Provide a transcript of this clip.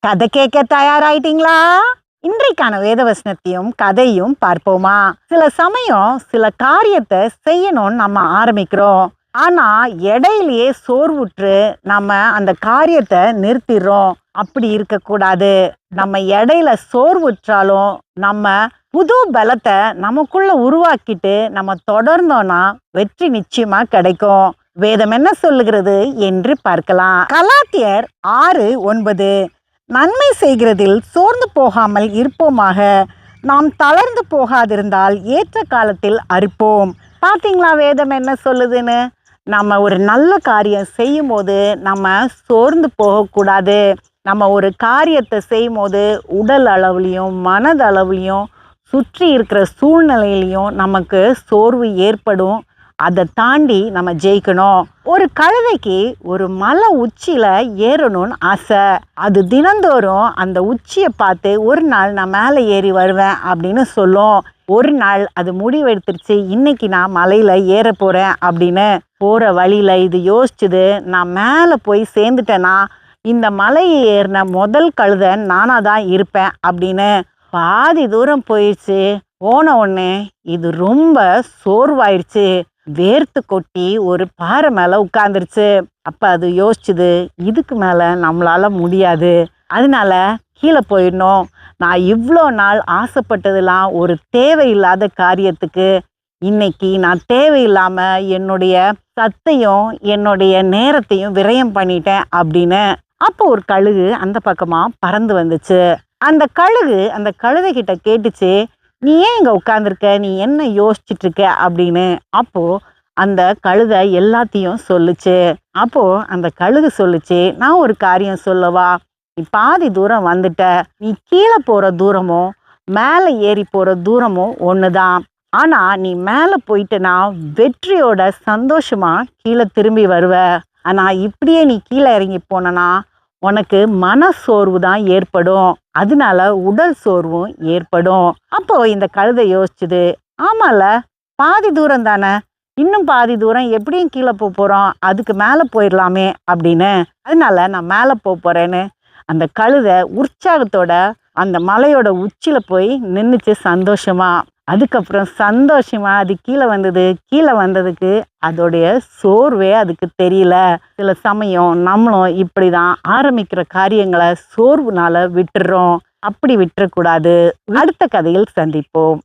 கதை கேட்க தயாராயிட்டீங்களா? இன்றைக்கான வேதவசனத்தையும் கதையும் பார்ப்போமா? சில சமயம் சில காரியத்தை செய்யணும்னு நம்ம ஆரம்பிக்கிறோம். ஆனா இடையிலேயே சோர்வுற்று நம்ம அந்த காரியத்தை நிறுத்திடுறோம். அப்படி இருக்கக்கூடாது. நம்ம இடையில சோர்வுற்றாலும் நம்ம புது பலத்தை நமக்குள்ள உருவாக்கிட்டு நம்ம தொடர்ந்தோம்னா வெற்றி நிச்சயமா கிடைக்கும். வேதம் என்ன சொல்லுகிறது என்று பார்க்கலாம். கலாத்தியர் 6:9. நன்மை செய்கிறதில் சோர்ந்து போகாமல் இருப்போமாக, நாம் தளர்ந்து போகாதிருந்தால் ஏற்ற காலத்தில் அறுப்போம். பார்த்தீங்களா வேதம் என்ன சொல்லுதுன்னு? நம்ம ஒரு நல்ல காரியம் செய்யும் போது நம்ம சோர்ந்து போகக்கூடாது. நம்ம ஒரு காரியத்தை செய்யும் போது உடல் அளவுலையும் மனதளவுலையும் சுற்றி இருக்கிற சூழ்நிலையிலையும் நமக்கு சோர்வு ஏற்படும். அதை தாண்டி நம்ம ஜெயிக்கணும். ஒரு கழுதைக்கு ஒரு மலை உச்சியில ஏறணும்னு ஆசை. அது தினந்தோறும் அந்த உச்சியை பார்த்து ஒரு நாள் நான் மேலே ஏறி வருவேன் அப்படின்னு சொல்லும். ஒரு நாள் அது முடிவெடுத்துருச்சு, இன்னைக்கு நான் மலையில ஏற போறேன் அப்படின்னு. போற வழியில இது யோசிச்சுது, நான் மேலே போய் சேர்ந்துட்டேன்னா இந்த மலையை ஏறின முதல் கழுதை நானா தான் இருப்பேன் அப்படின்னு. பாதி தூரம் போயிடுச்சு. போன உடனே இது ரொம்ப சோர்வாயிடுச்சு. வேர்த்து கொட்டி ஒரு பாறை மேலே உட்காந்துருச்சு. அப்போ அது யோசிச்சுது, இதுக்கு மேலே நம்மளால முடியாது, அதனால கீழே போயிடணும். நான் இவ்வளோ நாள் ஆசைப்பட்டதெல்லாம் ஒரு தேவையில்லாத காரியத்துக்கு இன்னைக்கு நான் தேவையில்லாமல் என்னுடைய சத்தையும் என்னுடைய நேரத்தையும் விரயம் பண்ணிட்டேன் அப்படின்னு. அப்போ ஒரு கழுகு அந்த பக்கமாக பறந்து வந்துச்சு. அந்த கழுகு அந்த கழுதைகிட்ட கேட்டுச்சு, நீ ஏன் இங்கே உட்காந்துருக்க, நீ என்ன யோசிச்சுட்டு இருக்க அப்படின்னு. அப்போ அந்த கழுதை எல்லாத்தையும் சொல்லுச்சு. அப்போ அந்த கழுகு சொல்லுச்சு, நான் ஒரு காரியம் சொல்லவா? நீ பாதி தூரம் வந்துட்ட. நீ கீழே போகிற தூரமும் மேலே ஏறி போகிற தூரமும் ஒன்று தான். ஆனால் நீ மேலே போயிட்டனா வெற்றியோட சந்தோஷமா கீழே திரும்பி வருவ. ஆனால் இப்படியே நீ கீழே இறங்கி போனனா உனக்கு மன சோர்வு தான் ஏற்படும், அதனால உடல் சோர்வும் ஏற்படும். அப்போ இந்த கழுதை யோசிச்சுது, ஆமால பாதி தூரம் தானே, இன்னும் பாதி தூரம் எப்படியும் கீழே போகிறோம், அதுக்கு மேலே போயிடலாமே அப்படின்னு. அதனால நான் மேலே போகிறேன்னு அந்த கழுதை உற்சாகத்தோட அந்த மலையோட உச்சியில் போய் நின்றுச்சு சந்தோஷமா. அதுக்கப்புறம் சந்தோஷமா அது கீழே வந்தது. கீழே வந்ததுக்கு அதோடைய சோர்வே அதுக்கு தெரியல. சில சமயம் நம்மளும் இப்படிதான் ஆரம்பிக்கிற காரியங்களை சோர்வுனால விட்டுறோம். அப்படி விட்டுறக்கூடாது. அடுத்த கதையில் சந்திப்போம்.